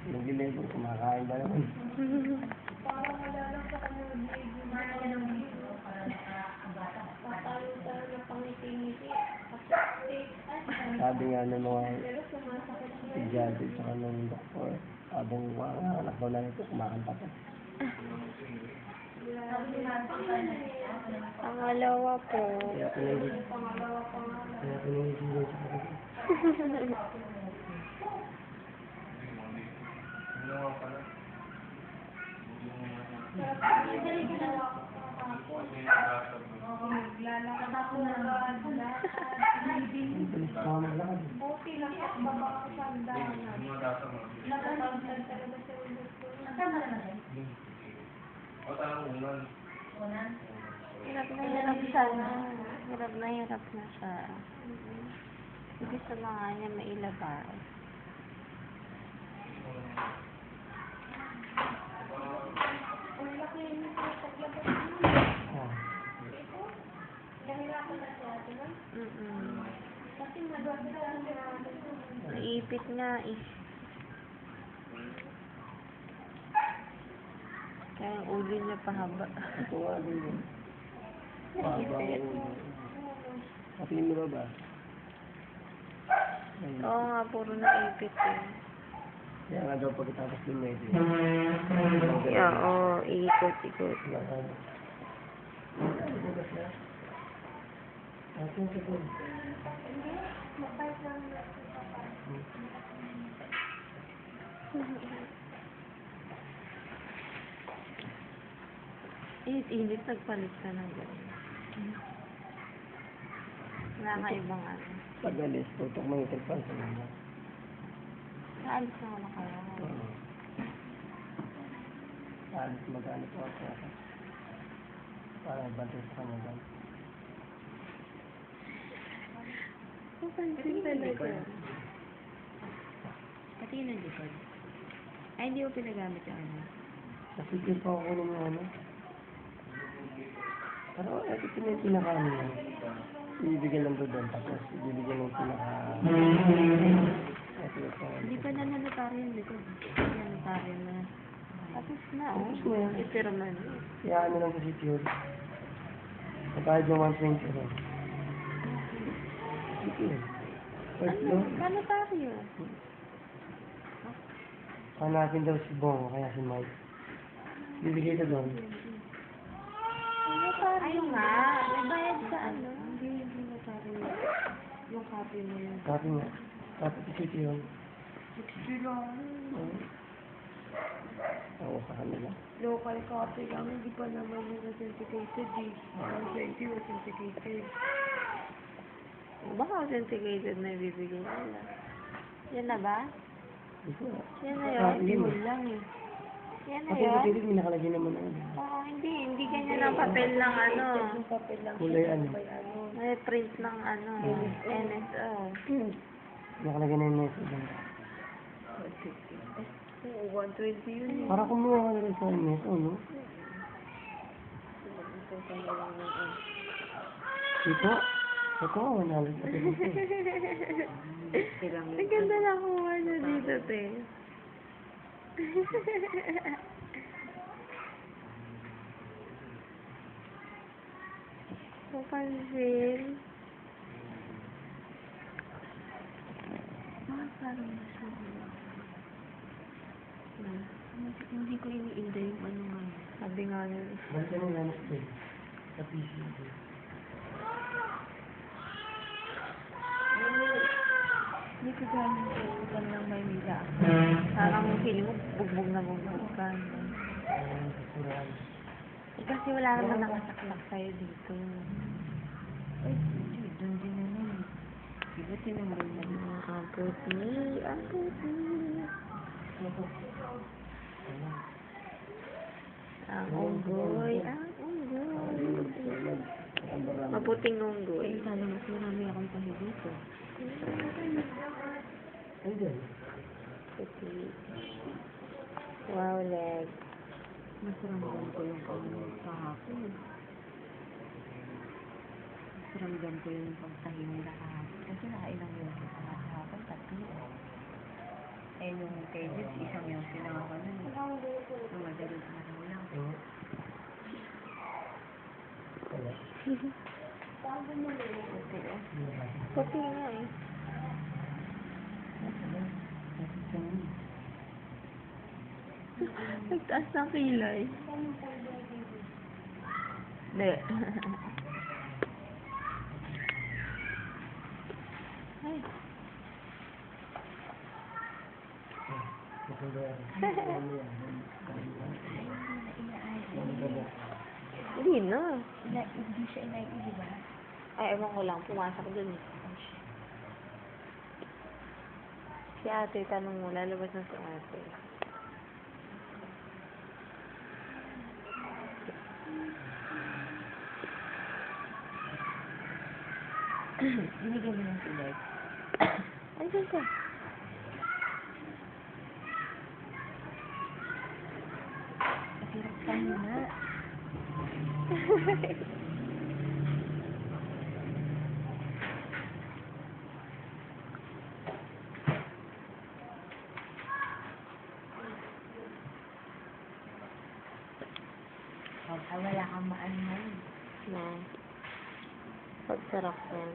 Nag-level, kumakain ba naman? Parang wala lang sa kanya nag-level. Patalo-talo na pangiti-ngiti. Sabi nga ng mga estudyante sa kanong doktor, habang anak daw na ito, kumakanta pa. Pangalawa po. Kaya pinagigil. Pangalawa pa nga. Kaya pinagigil sa kapatid. Naglalakad ako na Bilis pa ako maglakad. buti lang at baba ako sa andahan. Nakatagdag talaga sa ulo ko. Hirap na hirap siya na. Hirap na siya. Hindi sa mga niya mailabas. Ang laki yung paglabas mo. Ah. Nahirapan na siya ate na. Kasi nagwagi ka lang na Naipit nga eh. Kaya ang ulo niya pahaba. Ito nga din yun. Pahaba ang ulo. Katingin mo ba? Oo nga, puro naipit eh. Kaya nga daw pagkatapos ng medyo. Yeah, oo, ikot-ikot. Ating sagot. mapait lang na Init-init, nagpalit ka ng gano'n. Wala ka ibang ano. Pag alis, tutok mangitig pa sa mga. Naalis na ako kaya. Alis magkano po ako. Para bantay sa kanya. Papansin talaga. Pati yun ang likod. Ay, hindi ko pinagamit yung ano. Kasi yun pa ako ng ano. Pero ito na yung pinaka-ano yun. Ibibigyan lang doon, tapos ibibigyan ng pinaka... Hindi pa na nanotaryo yung likod. Hindi nanotaryo na. Tapos na, oh. Tapos na yan. Ipirman. Kaya ano lang sa sityo. Kapahid ng 120 rin. Sityo. First Ano? floor. Nanotaryo. Hanapin daw si Bongo, kaya si Mike. Bibigay ito doon. Ayun nga. May bayad sa ano. Hindi notaryo. Yung copy mo yun. Copy nga. Copy si sityo yun. 60 lang. Oo, sa kanila. Local copy lang. Hindi pa naman yung authenticated eh. 120 authenticated. Baka authenticated na ibibigay nila. Yan na ba? Hindi ko. Yan na yun. Hindi mo. lang eh. Yan na Kasi yun. kasi may nakalagay naman na ano. Oo, hindi. Hindi ganyan ang papel ng ano. Kulay ano. May print ng ano. NSO. Nakalagay na yung message. Oo, 120 yun eh. Para kumuha ka na rin sa message, no? Ito? Ito, 100 pa dito. Ang ganda na kuha niya dito, te. Papansin. Parang masyado. Hindi ko iniinda yung ano nga. Sabi nga yun. Balik ka na yung anak ko. Sa PC. Hindi ko galing sa utan ng Maynila. Parang feeling mo bugbog na bugbog ka. Sasurahan. Eh, kasi wala naman nakasaklak sa'yo dito. Ay, doon din naman. Diba tinanggal mo? Ang puti. Ang puti. Ang unggoy. Ang unggoy. Maputing unggoy. Sana mas marami akong pahi dito. Ayun. Puti. Wow, leg. Mas ramdam ko yung kahapon. Mas ramdam ko yung pagtahi nila kahapon. Kasi nakailang yun kahapon, 3. Eh, yung kay Jess, isang yung sinama nun. Yung madaling araw lang. Wala. Puti, oh. Puti nga, eh. Nagtaas ng kilay. Hindi. Ay. Hindi na. Hindi siya inaiili, di ba? Ay, ewan ko lang. Pumasok dun, eh. Si ate, tanong mo. Lalabas na si ate. Binigyan mo ng tulad. Ay, ganda. Nasirap tayo na. Wala kang maanman. Na. Pagsarap yan.